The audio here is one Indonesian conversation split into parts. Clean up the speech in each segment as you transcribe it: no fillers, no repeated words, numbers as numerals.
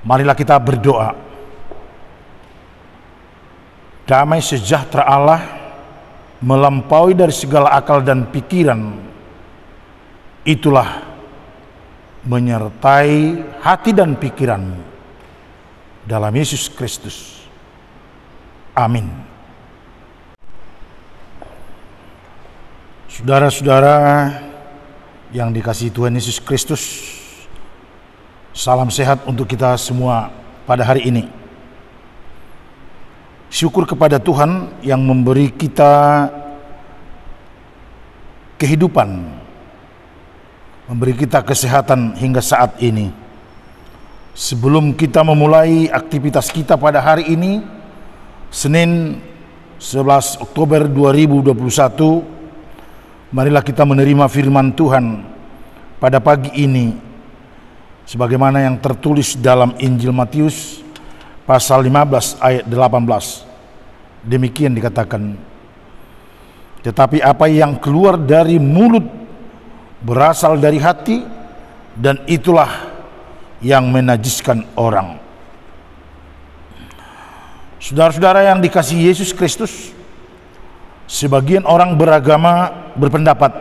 Marilah kita berdoa. Damai sejahtera Allah melampaui dari segala akal dan pikiran, itulah menyertai hati dan pikiranmu dalam Yesus Kristus. Amin. Saudara-saudara yang dikasihi Tuhan Yesus Kristus, salam sehat untuk kita semua pada hari ini. Syukur kepada Tuhan yang memberi kita kehidupan, memberi kita kesehatan hingga saat ini. Sebelum kita memulai aktivitas kita pada hari ini, Senin 11 Oktober 2021, marilah kita menerima firman Tuhan pada pagi ini sebagaimana yang tertulis dalam Injil Matius pasal 15 ayat 18. Demikian dikatakan, tetapi apa yang keluar dari mulut berasal dari hati, dan itulah yang menajiskan orang. Saudara-saudara yang dikasihi Yesus Kristus, sebagian orang beragama berpendapat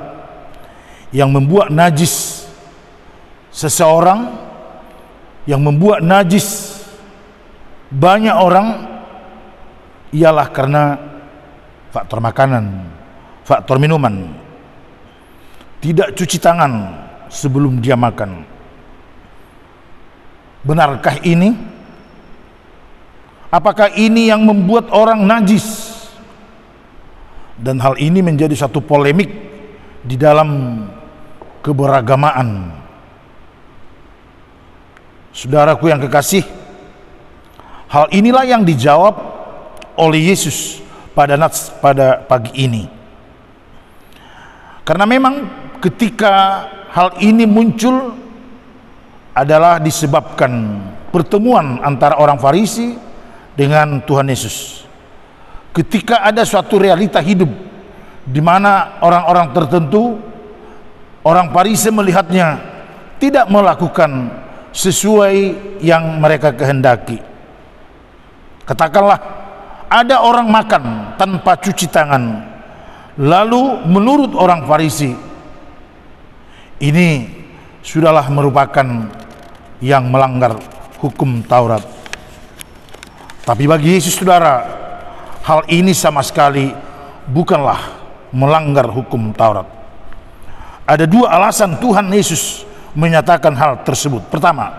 yang membuat najis seseorang, yang membuat najis banyak orang, ialah karena faktor makanan, faktor minuman, tidak cuci tangan sebelum dia makan. Benarkah ini? Apakah ini yang membuat orang najis? Dan hal ini menjadi satu polemik di dalam keberagamaan. Saudaraku yang kekasih, hal inilah yang dijawab oleh Yesus pada pagi ini. Karena memang ketika hal ini muncul adalah disebabkan pertemuan antara orang Farisi dengan Tuhan Yesus. Ketika ada suatu realita hidup di mana orang-orang tertentu, orang Farisi melihatnya tidak melakukan sesuai yang mereka kehendaki. Katakanlah ada orang makan tanpa cuci tangan, lalu menurut orang Farisi ini sudahlah merupakan yang melanggar hukum Taurat. Tapi bagi Yesus, saudara, hal ini sama sekali bukanlah melanggar hukum Taurat. Ada dua alasan Tuhan Yesus menyatakan hal tersebut. Pertama,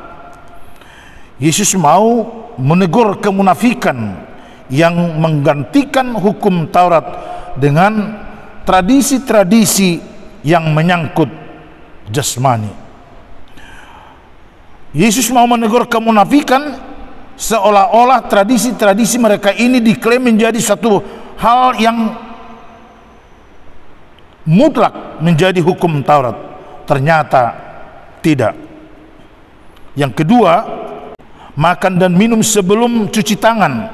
Yesus mau menegur kemunafikan yang menggantikan hukum Taurat dengan tradisi-tradisi yang menyangkut jasmani. Yesus mau menegur kemunafikan seolah-olah tradisi-tradisi mereka ini diklaim menjadi satu hal yang mutlak menjadi hukum Taurat. Ternyata tidak. Yang kedua, makan dan minum sebelum cuci tangan,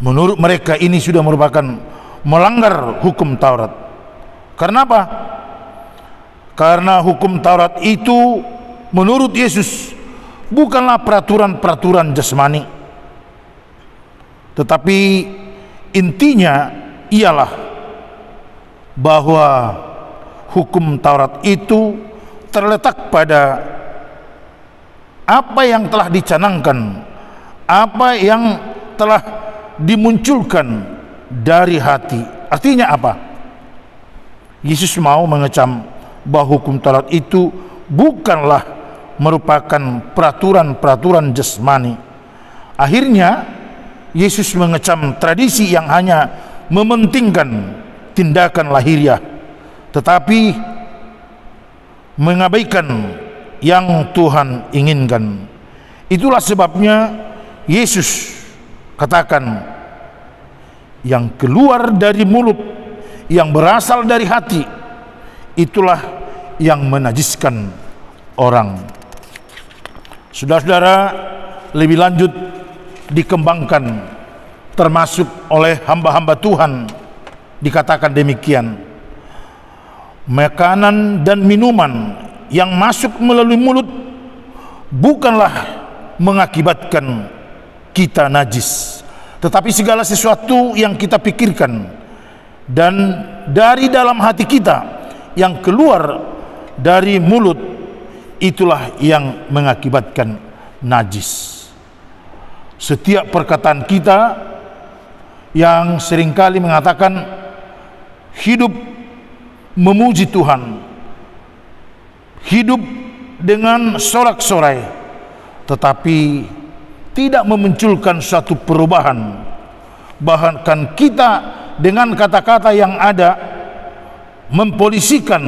menurut mereka ini sudah merupakan melanggar hukum Taurat. Karena apa? Karena hukum Taurat itu menurut Yesus bukanlah peraturan-peraturan jasmani, tetapi intinya ialah bahwa hukum Taurat itu terletak pada apa yang telah dicanangkan, apa yang telah dimunculkan dari hati. Artinya apa? Yesus mau mengecam bahwa hukum Taurat itu bukanlah merupakan peraturan-peraturan jasmani. Akhirnya Yesus mengecam tradisi yang hanya mementingkan tindakan lahiriah, tetapi mengabaikan yang Tuhan inginkan. Itulah sebabnya Yesus katakan, yang keluar dari mulut, yang berasal dari hati, itulah yang menajiskan orang. Saudara-saudara, lebih lanjut dikembangkan termasuk oleh hamba-hamba Tuhan, dikatakan demikian, makanan dan minuman yang masuk melalui mulut bukanlah mengakibatkan kita najis, tetapi segala sesuatu yang kita pikirkan dan dari dalam hati kita yang keluar dari mulut, itulah yang mengakibatkan najis. Setiap perkataan kita yang seringkali mengatakan hidup memuji Tuhan, hidup dengan sorak-sorai, tetapi tidak memunculkan suatu perubahan, bahkan kita dengan kata-kata yang ada mempolisikan,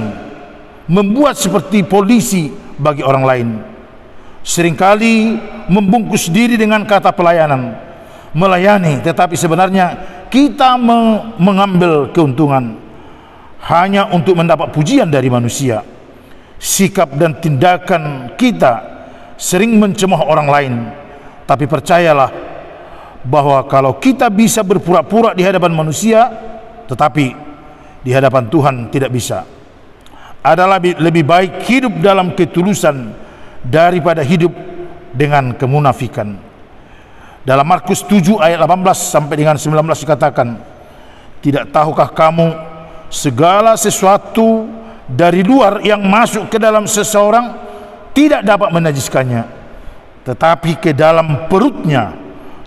membuat seperti polisi bagi orang lain, seringkali membungkus diri dengan kata pelayanan, melayani, tetapi sebenarnya kita mengambil keuntungan hanya untuk mendapat pujian dari manusia. Sikap dan tindakan kita sering mencemooh orang lain, tapi percayalah bahwa kalau kita bisa berpura-pura di hadapan manusia, tetapi di hadapan Tuhan tidak bisa. Adalah lebih baik hidup dalam ketulusan daripada hidup dengan kemunafikan. Dalam Markus 7 ayat 18 sampai dengan 19 dikatakan, tidak tahukah kamu segala sesuatu dari luar yang masuk ke dalam seseorang tidak dapat menajiskannya, tetapi ke dalam perutnya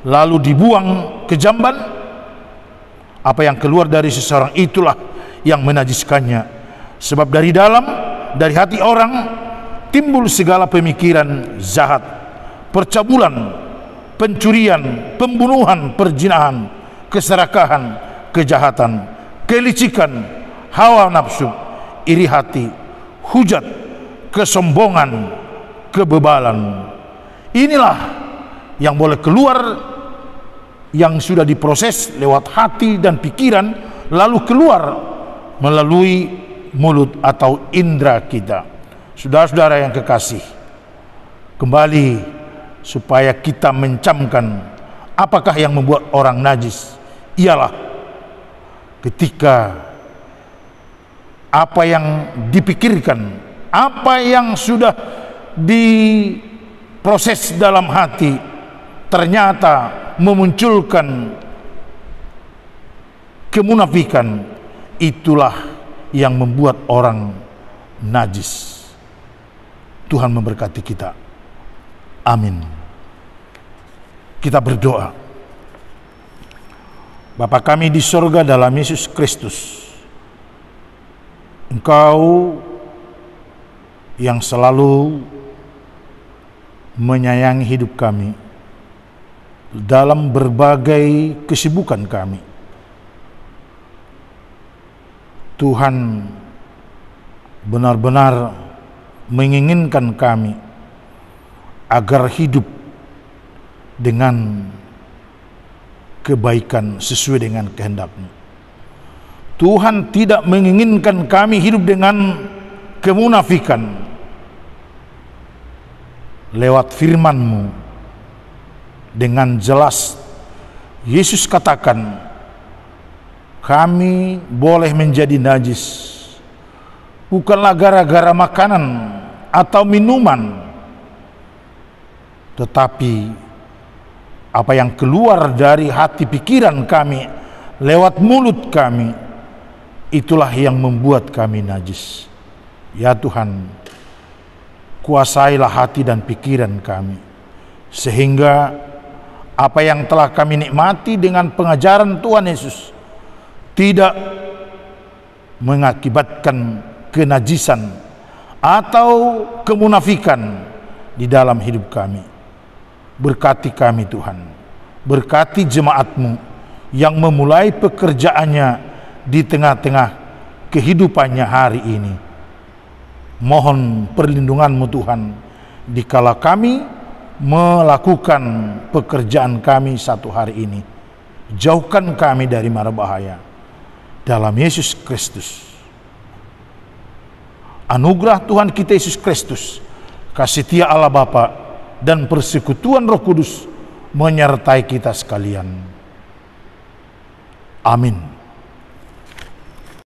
lalu dibuang ke jamban. Apa yang keluar dari seseorang itulah yang menajiskannya, sebab dari dalam, dari hati orang timbul segala pemikiran jahat, percabulan, pencurian, pembunuhan, perzinahan, keserakahan, kejahatan, kelicikan, hawa nafsu, iri hati, hujat, kesombongan, kebebalan. Inilah yang boleh keluar, yang sudah diproses lewat hati dan pikiran, lalu keluar melalui mulut atau indera kita. Saudara-saudara yang kekasih, kembali supaya kita mencamkan apakah yang membuat orang najis, ialah ketika apa yang dipikirkan, apa yang sudah diproses dalam hati ternyata memunculkan kemunafikan, itulah yang membuat orang najis. Tuhan memberkati kita. Amin. Kita berdoa. Bapa kami di sorga, dalam Yesus Kristus, Engkau yang selalu menyayangi hidup kami dalam berbagai kesibukan kami. Tuhan benar-benar menginginkan kami agar hidup dengan kebaikan sesuai dengan kehendak-Mu. Tuhan tidak menginginkan kami hidup dengan kemunafikan. Lewat firman-Mu dengan jelas Yesus katakan, kami boleh menjadi najis bukanlah gara-gara makanan atau minuman, tetapi apa yang keluar dari hati pikiran kami lewat mulut kami, itulah yang membuat kami najis. Ya Tuhan, kuasailah hati dan pikiran kami, sehingga apa yang telah kami nikmati dengan pengajaran Tuhan Yesus tidak mengakibatkan kenajisan atau kemunafikan di dalam hidup kami. Berkati kami Tuhan, berkati jemaat-Mu yang memulai pekerjaannya di tengah-tengah kehidupannya hari ini. Mohon perlindungan-Mu Tuhan dikala kami melakukan pekerjaan kami satu hari ini. Jauhkan kami dari mara bahaya. Dalam Yesus Kristus. Anugerah Tuhan kita Yesus Kristus, kasih setia Allah Bapa, dan persekutuan Roh Kudus menyertai kita sekalian. Amin.